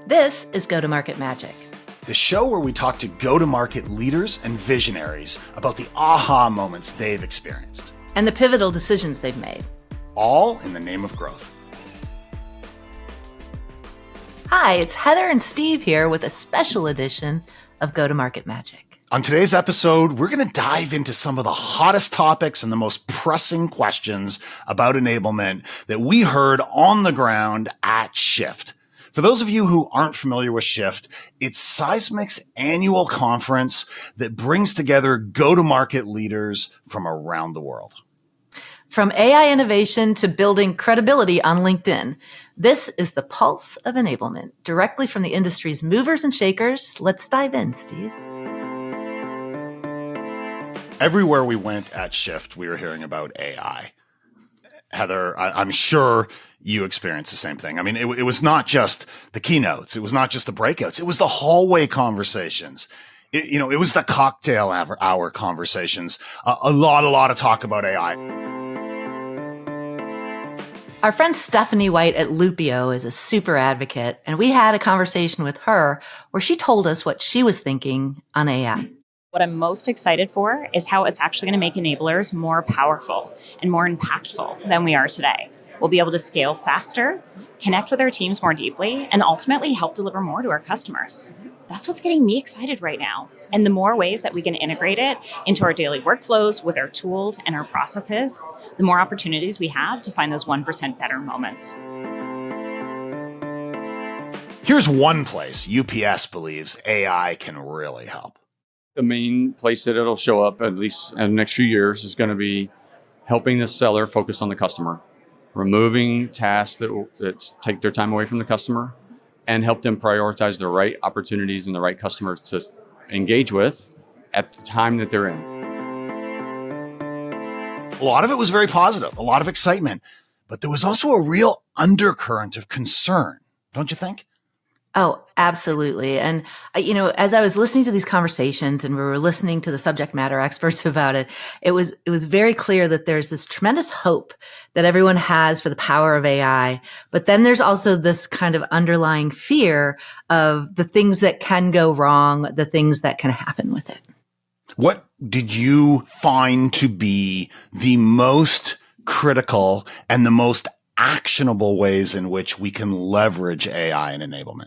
This is Go-to-Market Magic, the show where we talk to go-to-market leaders and visionaries about the aha moments they've experienced. and the pivotal decisions they've made. All in the name of growth. Hi, it's Heather and Steve here with a special edition of Go-to-Market Magic. On today's episode, we're going to dive into some of the hottest topics and the most pressing questions about enablement that we heard on the ground at Shift. For those of you who aren't familiar with Shift, it's Seismic's annual conference that brings together go-to-market leaders from around the world. From AI innovation to building credibility on LinkedIn, this is the pulse of enablement, directly from the industry's movers and shakers. Let's dive in, Steve. Everywhere we went at Shift, we were hearing about AI. Heather, I'm sure you experienced the same thing. I mean, it was not just the keynotes. It was not just the breakouts. It was the hallway conversations. It was the cocktail hour conversations. A lot of talk about AI. Our friend Stephanie White at Loopio is a super advocate, and we had a conversation with her where she told us what she was thinking on AI. What I'm most excited for is how it's actually going to make enablers more powerful and more impactful than we are today. We'll be able to scale faster, connect with our teams more deeply, and ultimately help deliver more to our customers. That's what's getting me excited right now. And the more ways that we can integrate it into our daily workflows with our tools and our processes, the more opportunities we have to find those 1% better moments. Here's one place UPS believes AI can really help. The main place that it'll show up, at least in the next few years, is going to be helping the seller focus on the customer, removing tasks that take their time away from the customer, and help them prioritize the right opportunities and the right customers to engage with at the time that they're in. A lot of it was very positive, a lot of excitement, but there was also a real undercurrent of concern, don't you think? Oh, absolutely. And, as I was listening to these conversations and we were listening to the subject matter experts about it, it was very clear that there's this tremendous hope that everyone has for the power of AI. But then there's also this kind of underlying fear of the things that can go wrong, the things that can happen with it. What did you find to be the most critical and the most actionable ways in which we can leverage AI and enablement?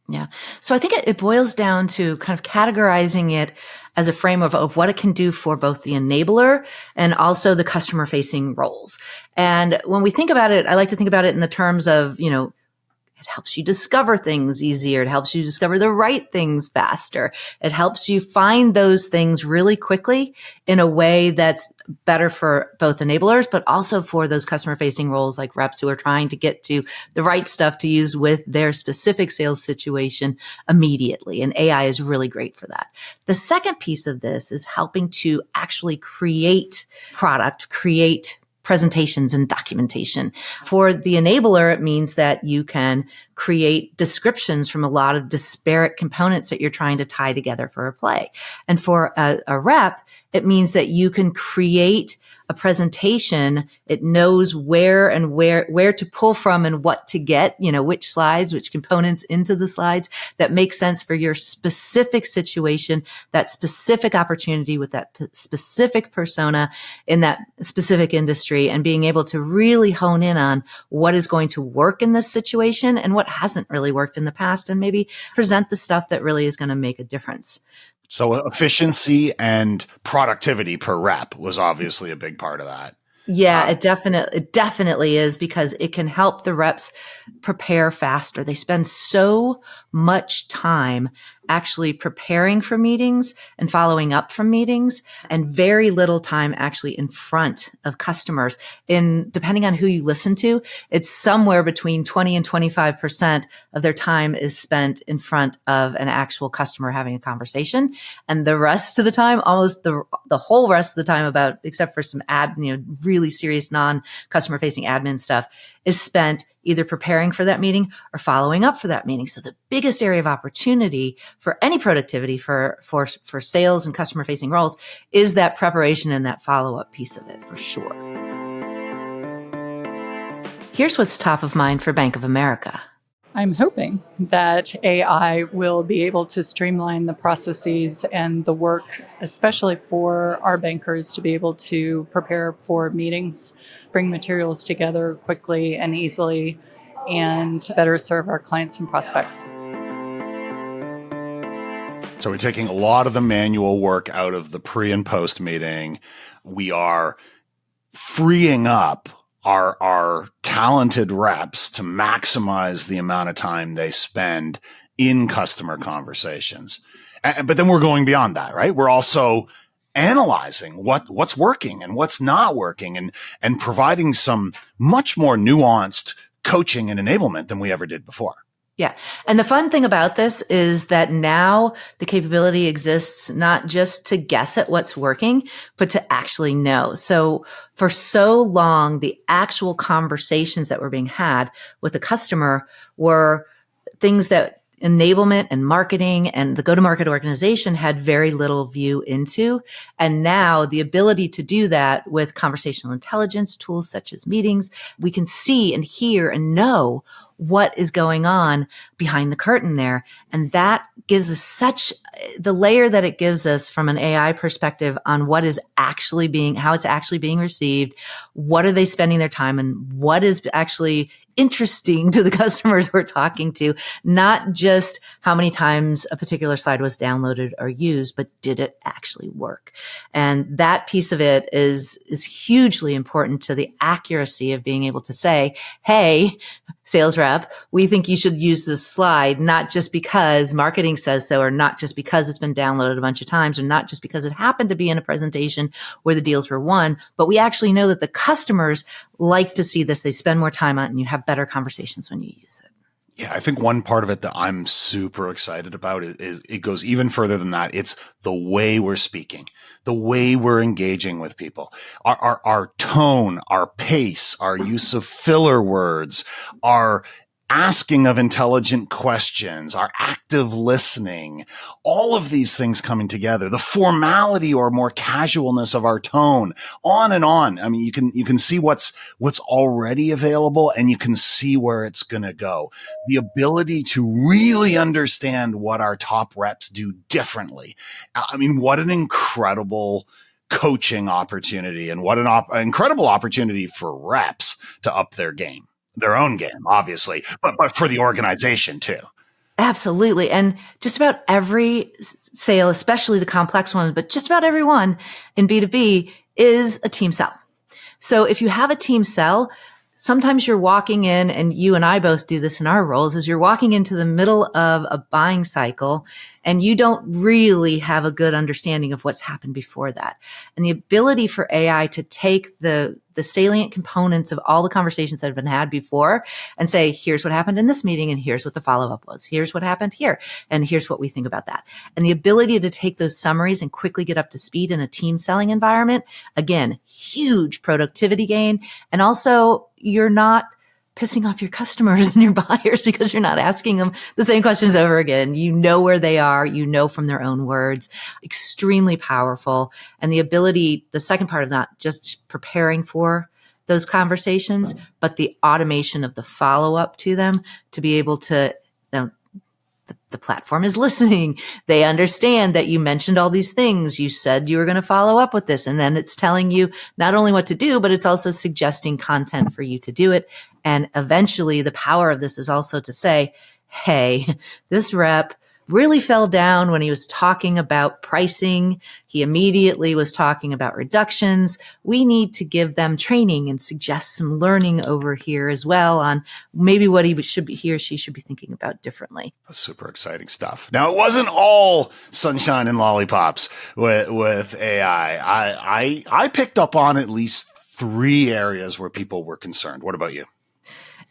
Yeah. So I think it boils down to kind of categorizing it as a frame of what it can do for both the enabler and also the customer facing roles. And when we think about it, I like to think about it in the terms of, it helps you discover things easier. It helps you discover the right things faster. It helps you find those things really quickly in a way that's better for both enablers, but also for those customer facing roles like reps who are trying to get to the right stuff to use with their specific sales situation immediately. And AI is really great for that. The second piece of this is helping to actually create product, create presentations and documentation. For the enabler, it means that you can create descriptions from a lot of disparate components that you're trying to tie together for a play. And for a rep, it means that you can create a presentation. It knows where to pull from and what to get, which slides, which components into the slides that make sense for your specific situation, that specific opportunity with that specific persona in that specific industry, and being able to really hone in on what is going to work in this situation and what hasn't really worked in the past, and maybe present the stuff that really is going to make a difference. So efficiency and productivity per rep was obviously a big part of that. Yeah, it definitely is, because it can help the reps prepare faster. They spend so much time actually preparing for meetings and following up from meetings, and very little time actually in front of customers. Depending on who you listen to, it's somewhere between 20 and 25% of their time is spent in front of an actual customer having a conversation. And the rest of the time, almost the whole rest of the time, except for some really serious non-customer facing admin stuff, is spent either preparing for that meeting or following up for that meeting. So the biggest area of opportunity for any productivity for sales and customer facing roles is that preparation and that follow-up piece of it, for sure. Here's what's top of mind for Bank of America. I'm hoping that AI will be able to streamline the processes and the work, especially for our bankers to be able to prepare for meetings, bring materials together quickly and easily, and better serve our clients and prospects. So we're taking a lot of the manual work out of the pre and post meeting. We are freeing up our talented reps to maximize the amount of time they spend in customer conversations. But then we're going beyond that, right? We're also analyzing what's working and what's not working, and providing some much more nuanced coaching and enablement than we ever did before. Yeah. And the fun thing about this is that now the capability exists not just to guess at what's working, but to actually know. So for so long, the actual conversations that were being had with the customer were things that enablement and marketing and the go-to-market organization had very little view into. And now the ability to do that with conversational intelligence tools such as meetings, we can see and hear and know what is going on behind the curtain there. And that gives us such the layer that it gives us from an AI perspective on what is actually how it's actually being received. What are they spending their time and what is actually interesting to the customers we're talking to, not just how many times a particular slide was downloaded or used, but did it actually work? And that piece of it is hugely important to the accuracy of being able to say, hey, sales rep, we think you should use this slide, not just because marketing says so, or not just because it's been downloaded a bunch of times, or not just because it happened to be in a presentation where the deals were won, but we actually know that the customers like to see this. They spend more time on it, and you have better conversations when you use it. Yeah, I think one part of it that I'm super excited about is it goes even further than that. It's the way we're speaking, the way we're engaging with people, our tone, our pace, our use of filler words, our asking of intelligent questions, our active listening, all of these things coming together, the formality or more casualness of our tone, on and on. I mean, you can see what's already available, and you can see where it's going to go. The ability to really understand what our top reps do differently. I mean, what an incredible coaching opportunity, and what an incredible opportunity for reps to up their game. Their own game, obviously, but for the organization too. Absolutely. And just about every sale, especially the complex ones, but just about every one in B2B is a team sell. So if you have a team sell, sometimes you're walking in, and you and I both do this in our roles, is you're walking into the middle of a buying cycle and you don't really have a good understanding of what's happened before that. And the ability for AI to take the salient components of all the conversations that have been had before and say, here's what happened in this meeting, and here's what the follow-up was. Here's what happened here, and here's what we think about that. And the ability to take those summaries and quickly get up to speed in a team selling environment, again, huge productivity gain. And also, you're not pissing off your customers and your buyers because you're not asking them the same questions over again. You know where they are, you know from their own words. Extremely powerful. And the ability, the second part of that, just preparing for those conversations, but the automation of the follow-up to them to be able to, the platform is listening. They understand that you mentioned all these things. You said you were going to follow up with this. And then it's telling you not only what to do, but it's also suggesting content for you to do it. And eventually the power of this is also to say, hey, this rep really fell down when he was talking about pricing. He immediately was talking about reductions. We need to give them training and suggest some learning over here as well on maybe what he or she should be thinking about differently. Super exciting stuff. Now, it wasn't all sunshine and lollipops with AI. I picked up on at least 3 areas where people were concerned. What about you?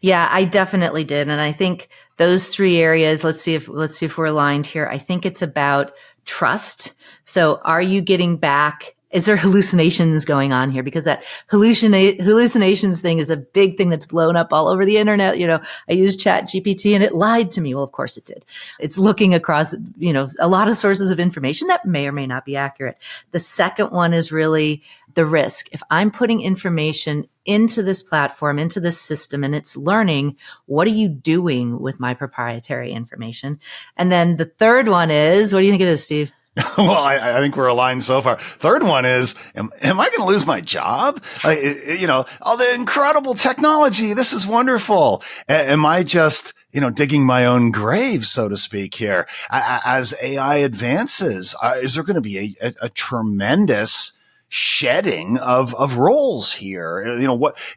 Yeah, I definitely did. And I think those 3 areas, let's see if we're aligned here. I think it's about trust. So are you getting back? Is there hallucinations going on here? Because that hallucinations thing is a big thing that's blown up all over the internet. You know, I used ChatGPT and it lied to me. Well, of course it did. It's looking across, a lot of sources of information that may or may not be accurate. The second one is really the risk. If I'm putting information into this platform, into this system, and it's learning, what are you doing with my proprietary information? And then the third one is, what do you think it is, Steve? Well, I think we're aligned so far. Third one is, am I going to lose my job? All the incredible technology. This is wonderful. Am I just, digging my own grave, so to speak here? As AI advances, is there going to be a tremendous shedding of roles here?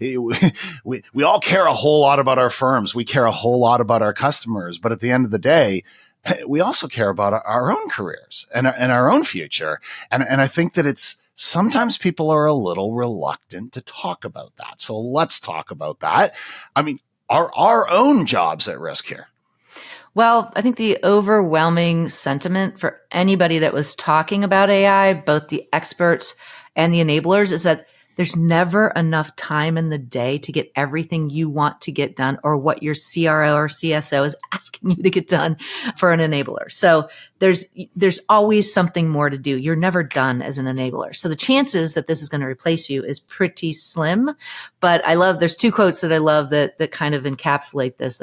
We all care a whole lot about our firms. We care a whole lot about our customers. But at the end of the day, we also care about our own careers and our own future. And I think that sometimes people are a little reluctant to talk about that. So let's talk about that. I mean, are our own jobs at risk here? Well, I think the overwhelming sentiment for anybody that was talking about AI, both the experts and the enablers, is that there's never enough time in the day to get everything you want to get done or what your CRO or CSO is asking you to get done for an enabler. So there's always something more to do. You're never done as an enabler. So the chances that this is going to replace you is pretty slim. But there's two quotes that I love that kind of encapsulate this,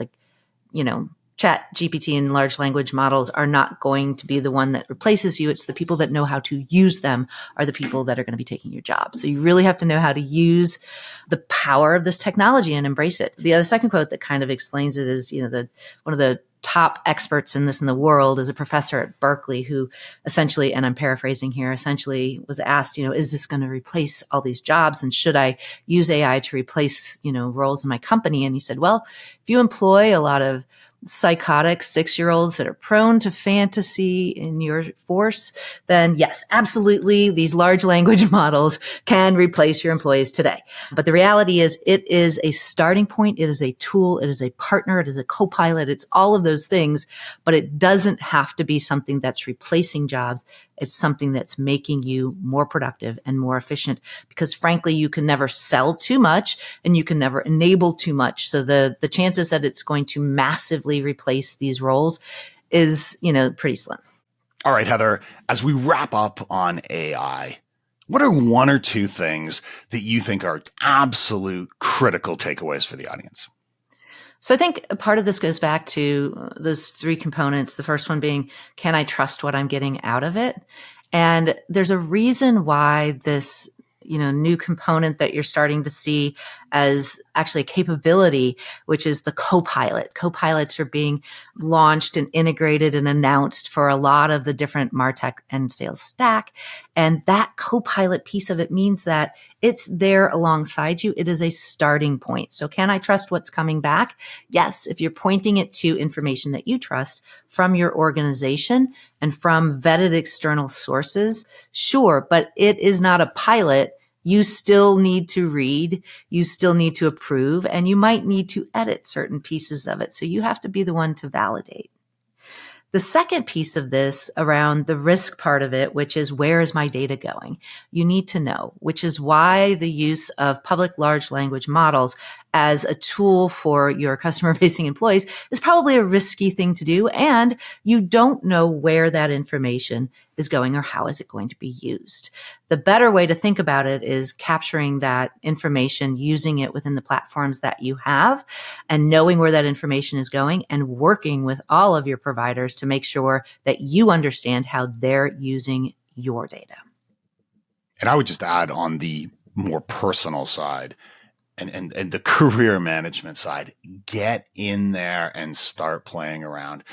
Chat GPT and large language models are not going to be the one that replaces you. It's the people that know how to use them are the people that are going to be taking your job. So you really have to know how to use the power of this technology and embrace it. The other second quote that kind of explains it is, one of the top experts in this in the world is a professor at Berkeley who essentially, and I'm paraphrasing here, essentially was asked, is this going to replace all these jobs? And should I use AI to replace, roles in my company? And he said, well, if you employ a lot of psychotic 6-year-olds that are prone to fantasy in your force, then yes, absolutely, these large language models can replace your employees today. But the reality is it is a starting point. It is a tool. It is a partner. It is a co-pilot. It's all of those things, but it doesn't have to be something that's replacing jobs. It's something that's making you more productive and more efficient because frankly, you can never sell too much and you can never enable too much. So the chances that it's going to massively replace these roles is, pretty slim. All right, Heather, as we wrap up on AI, what are one or two things that you think are absolute critical takeaways for the audience? So I think a part of this goes back to those three components. The first one being, can I trust what I'm getting out of it? And there's a reason why this, new component that you're starting to see as actually a capability, which is the co-pilot. Co-pilots are being launched and integrated and announced for a lot of the different MarTech and sales stack. And that co-pilot piece of it means that it's there alongside you. It is a starting point. So can I trust what's coming back? Yes. If you're pointing it to information that you trust from your organization and from vetted external sources, sure, but it is not a pilot. You still need to read, you still need to approve, and you might need to edit certain pieces of it. So you have to be the one to validate. The second piece of this around the risk part of it, which is where is my data going? You need to know, which is why the use of public large language models as a tool for your customer facing employees is probably a risky thing to do. And you don't know where that information is going or how is it going to be used. The better way to think about it is capturing that information, using it within the platforms that you have and knowing where that information is going and working with all of your providers to make sure that you understand how they're using your data. And I would just add on the more personal side and the career management side, get in there and start playing around.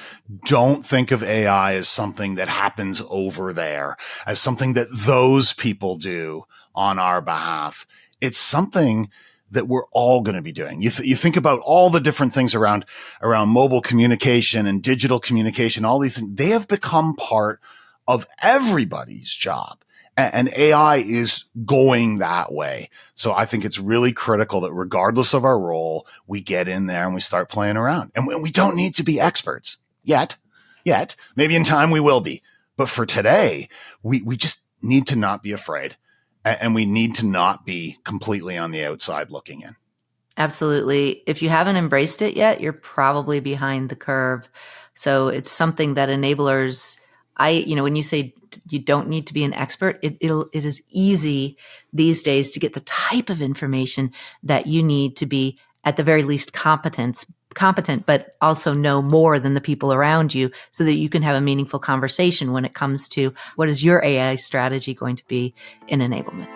Don't think of AI as something that happens over there, as something that those people do on our behalf. It's something that we're all going to be doing. You think about all the different things around mobile communication and digital communication, all these things, they have become part of everybody's job. And AI is going that way. So I think it's really critical that regardless of our role, we get in there and we start playing around. And we don't need to be experts yet. Maybe in time we will be. But for today, we just need to not be afraid. And we need to not be completely on the outside looking in. Absolutely. If you haven't embraced it yet, you're probably behind the curve. So it's something that enablers when you say you don't need to be an expert, it is easy these days to get the type of information that you need to be at the very least competent, but also know more than the people around you so that you can have a meaningful conversation when it comes to what is your AI strategy going to be in enablement.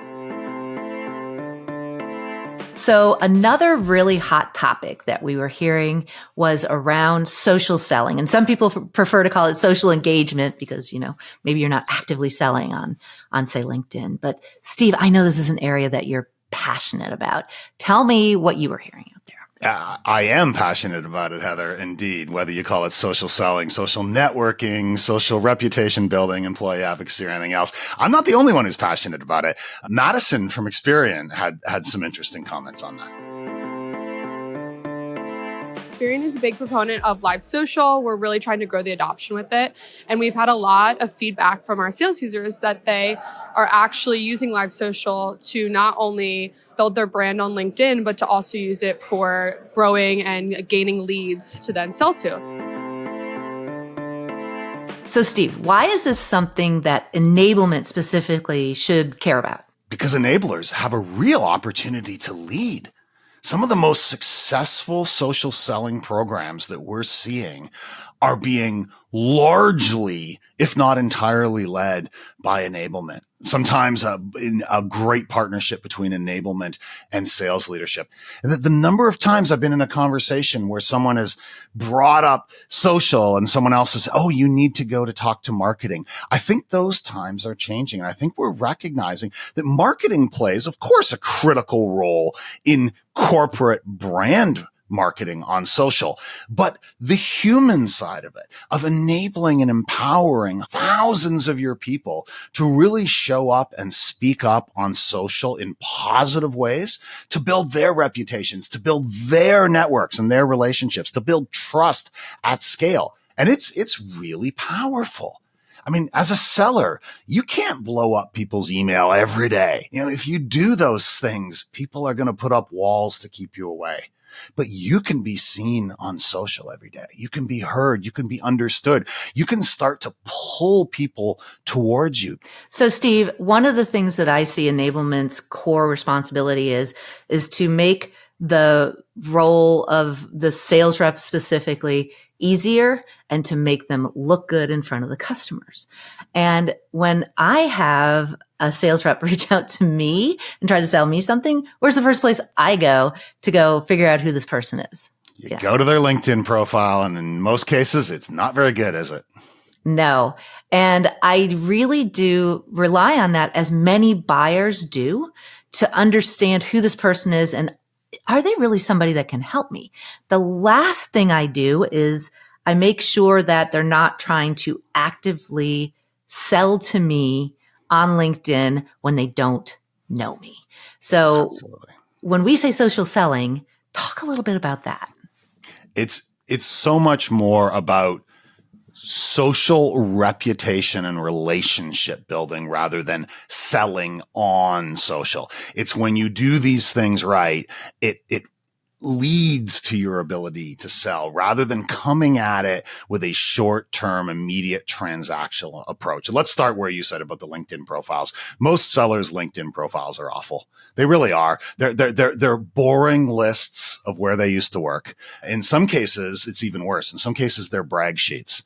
So another really hot topic that we were hearing was around social selling. And some people prefer to call it social engagement because, maybe you're not actively selling on say LinkedIn. But Steve, I know this is an area that you're passionate about. Tell me what you were hearing out there. I am passionate about it, Heather, indeed, whether you call it social selling, social networking, social reputation building, employee advocacy, or anything else. I'm not the only one who's passionate about it. Madison from Experian had some interesting comments on that. Experian is a big proponent of LiveSocial. We're really trying to grow the adoption with it. And we've had a lot of feedback from our sales users that they are actually using LiveSocial to not only build their brand on LinkedIn, but to also use it for growing and gaining leads to then sell to. So Steve, why is this something that enablement specifically should care about? Because enablers have a real opportunity to lead. Some of the most successful social selling programs that we're seeing are being largely, if not entirely, led by enablement. Sometimes in a great partnership between enablement and sales leadership. And the number of times I've been in a conversation where someone has brought up social and someone else says, oh, you need to go to talk to marketing. I think those times are changing. And I think we're recognizing that marketing plays, of course, a critical role in corporate brand marketing on social, but the human side of it, of enabling and empowering thousands of your people to really show up and speak up on social in positive ways, to build their reputations, to build their networks and their relationships, to build trust at scale. And it's really powerful. I mean, as a seller, you can't blow up people's email every day. If you do those things, people are going to put up walls to keep you away. But you can be seen on social every day. You can be heard. You can be understood. You can start to pull people towards you. So Steve, one of the things that I see enablement's core responsibility is to make the role of the sales rep specifically easier and to make them look good in front of the customers. And when I have a sales rep reach out to me and try to sell me something, where's the first place I go to go figure out who this person is? You go to their LinkedIn profile, and in most cases, it's not very good, is it? No. And I really do rely on that, as many buyers do, to understand who this person is and are they really somebody that can help me? The last thing I do is I make sure that they're not trying to actively sell to me on LinkedIn when they don't know me. So Absolutely. When we say social selling, talk a little bit about that. It's so much more about social reputation and relationship building rather than selling on social. It's when you do these things right, it leads to your ability to sell rather than coming at it with a short-term, immediate transactional approach. And let's start where you said about the LinkedIn profiles. Most sellers' LinkedIn profiles are awful. They really are. They're boring lists of where they used to work. In some cases, it's even worse. In some cases, they're brag sheets.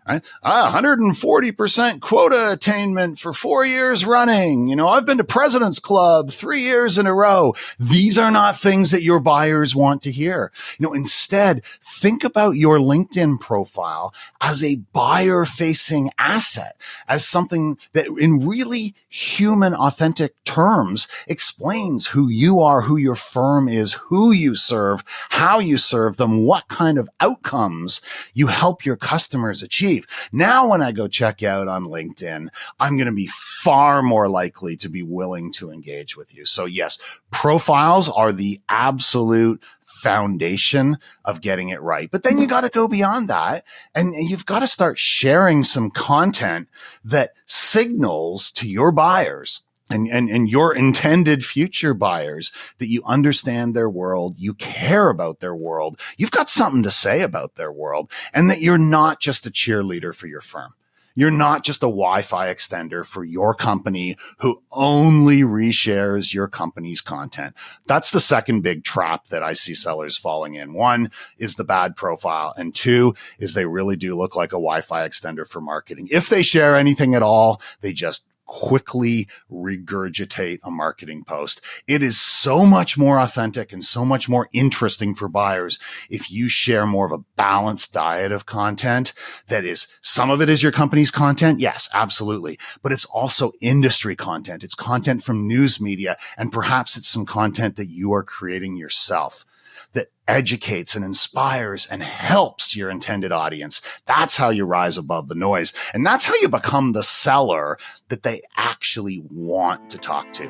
Right? 140% quota attainment for 4 years running. I've been to President's Club 3 years in a row. These are not things that your buyers want to hear. Instead, think about your LinkedIn profile as a buyer-facing asset, as something that in really human, authentic terms explains who you are, who your firm is, who you serve, how you serve them, what kind of outcomes you help your customers achieve. Now, when I go check out on LinkedIn, I'm going to be far more likely to be willing to engage with you. So yes, profiles are the absolute foundation of getting it right. But then you got to go beyond that, and you've got to start sharing some content that signals to your buyers and your intended future buyers that you understand their world, you care about their world, you've got something to say about their world, and that you're not just a cheerleader for your firm. You're not just a Wi-Fi extender for your company who only reshares your company's content. That's the second big trap that I see sellers falling in. One is the bad profile, and two is they really do look like a Wi-Fi extender for marketing. If they share anything at all, they just quickly regurgitate a marketing post. It is so much more authentic and so much more interesting for buyers if you share more of a balanced diet of content. That is, some of it is your company's content. Yes, absolutely. But it's also industry content. It's content from news media, and perhaps it's some content that you are creating yourself that educates and inspires and helps your intended audience. That's how you rise above the noise. And that's how you become the seller that they actually want to talk to.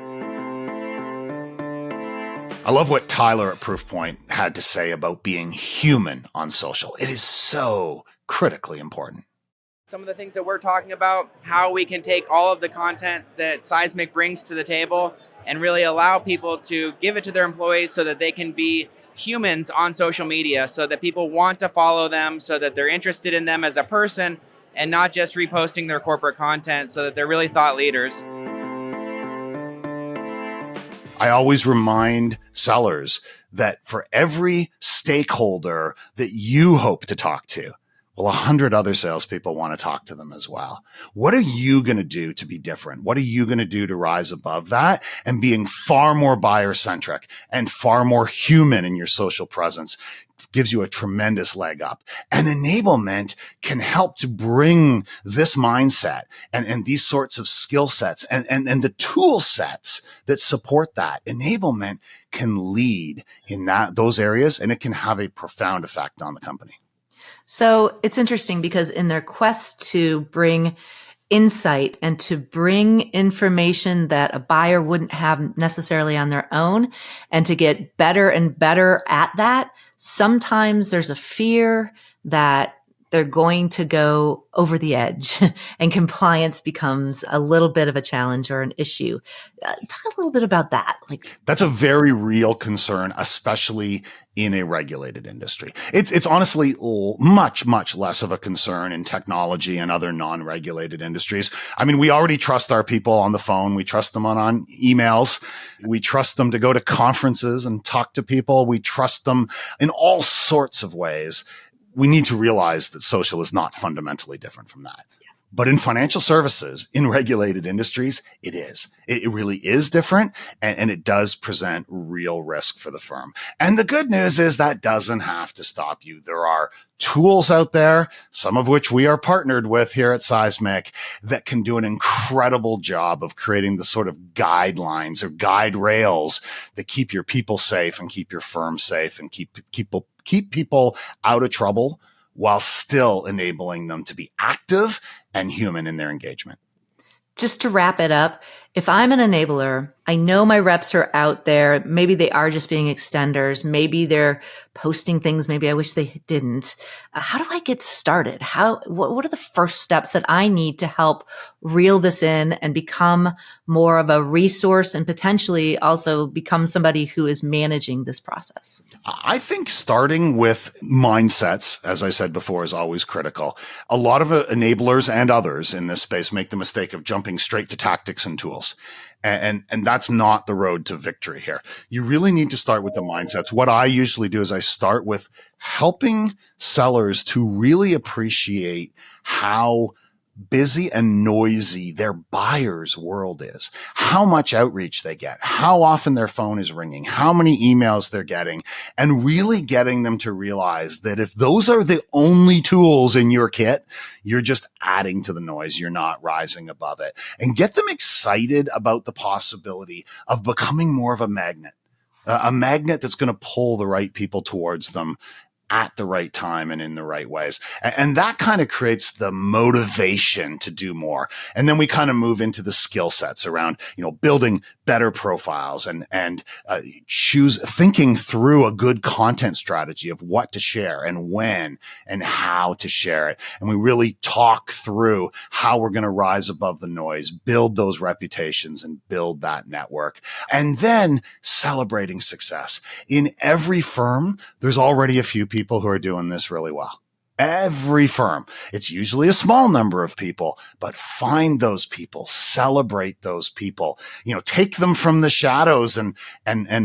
I love what Tyler at Proofpoint had to say about being human on social. It is so critically important. Some of the things that we're talking about, how we can take all of the content that Seismic brings to the table and really allow people to give it to their employees so that they can be humans on social media, so that people want to follow them, so that they're interested in them as a person and not just reposting their corporate content, so that they're really thought leaders. I always remind sellers that for every stakeholder that you hope to talk to, well, 100 other salespeople want to talk to them as well. What are you going to do to be different? What are you going to do to rise above that? And being far more buyer-centric and far more human in your social presence gives you a tremendous leg up. And enablement can help to bring this mindset and these sorts of skill sets and the tool sets that support that. Enablement can lead in those areas, and it can have a profound effect on the company. So it's interesting because in their quest to bring insight and to bring information that a buyer wouldn't have necessarily on their own, and to get better and better at that, sometimes there's a fear that they're going to go over the edge and compliance becomes a little bit of a challenge or an issue. Talk a little bit about that. That's a very real concern, especially in a regulated industry. It's honestly much, much less of a concern in technology and other non-regulated industries. I mean, we already trust our people on the phone. We trust them on emails. We trust them to go to conferences and talk to people. We trust them in all sorts of ways. We need to realize that social is not fundamentally different from that. But in financial services, in regulated industries, it is. It really is different, and it does present real risk for the firm. And the good news is that doesn't have to stop you. There are tools out there, some of which we are partnered with here at Seismic, that can do an incredible job of creating the sort of guidelines or guide rails that keep your people safe and keep your firm safe and keep people out of trouble while still enabling them to be active and human in their engagement. Just to wrap it up, if I'm an enabler, I know my reps are out there. Maybe they are just being extenders. Maybe they're posting things. Maybe I wish they didn't. How do I get started? What are the first steps that I need to help reel this in and become more of a resource and potentially also become somebody who is managing this process? I think starting with mindsets, as I said before, is always critical. A lot of enablers and others in this space make the mistake of jumping straight to tactics and tools. And that's not the road to victory here. You really need to start with the mindsets. What I usually do is I start with helping sellers to really appreciate how busy and noisy their buyer's world is, how much outreach they get, how often their phone is ringing, how many emails they're getting, and really getting them to realize that if those are the only tools in your kit, you're just adding to the noise. You're not rising above it. And get them excited about the possibility of becoming more of a magnet that's going to pull the right people towards them at the right time and in the right ways. And that kind of creates the motivation to do more. And then we kind of move into the skill sets around, building better profiles and thinking through a good content strategy of what to share and when and how to share it. And we really talk through how we're going to rise above the noise, build those reputations and build that network. And then celebrating success. In every firm, there's already a few people who are doing this really well. Every firm. It's usually a small number of people, but find those people, celebrate those people, take them from the shadows and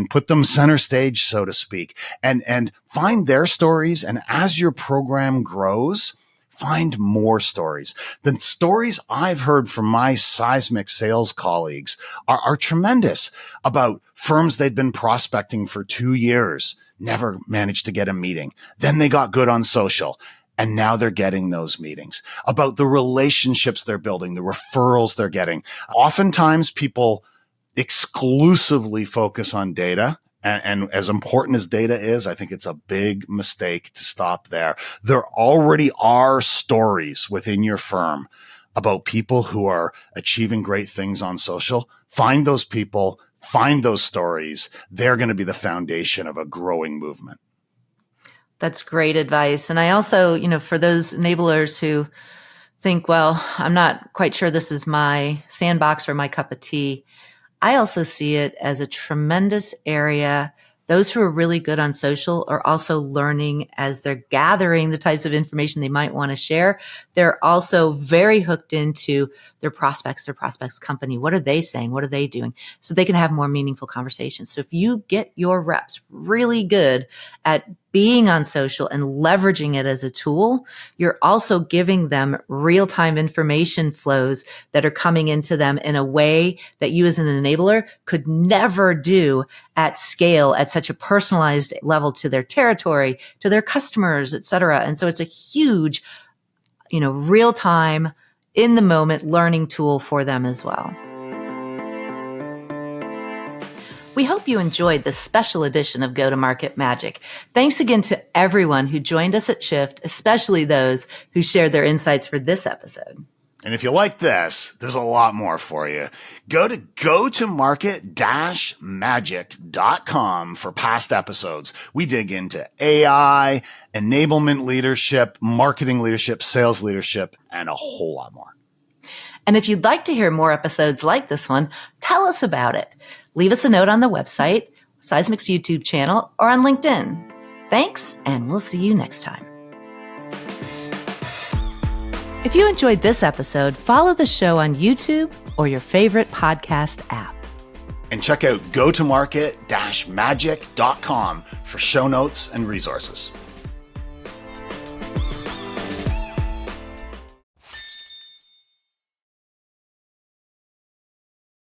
put them center stage, so to speak, and find their stories. And as your program grows, find more stories. The stories I've heard from my Seismic sales colleagues are tremendous about firms they'd been prospecting for 2 years, never managed to get a meeting. Then they got good on social. And now they're getting those meetings, about the relationships they're building, the referrals they're getting. Oftentimes people exclusively focus on data. And as important as data is, I think it's a big mistake to stop there. There already are stories within your firm about people who are achieving great things on social. Find those people, find those stories. They're going to be the foundation of a growing movement. That's great advice. And I also, for those enablers who think, well, I'm not quite sure this is my sandbox or my cup of tea, I also see it as a tremendous area. Those who are really good on social are also learning as they're gathering the types of information they might want to share. They're also very hooked into their prospects company. What are they saying? What are they doing? So they can have more meaningful conversations. So if you get your reps really good at being on social and leveraging it as a tool, you're also giving them real-time information flows that are coming into them in a way that you as an enabler could never do at scale, at such a personalized level to their territory, to their customers, et cetera. And so it's a huge, real-time, in the moment learning tool for them as well. We hope you enjoyed this special edition of Go-to-Market Magic. Thanks again to everyone who joined us at Shift, especially those who shared their insights for this episode. And if you like this, there's a lot more for you. Go to go-to-market-magic.com for past episodes. We dig into AI, enablement leadership, marketing leadership, sales leadership, and a whole lot more. And if you'd like to hear more episodes like this one, tell us about it. Leave us a note on the website, Seismic's YouTube channel, or on LinkedIn. Thanks, and we'll see you next time. If you enjoyed this episode, follow the show on YouTube or your favorite podcast app. And check out go-to-market-magic.com for show notes and resources.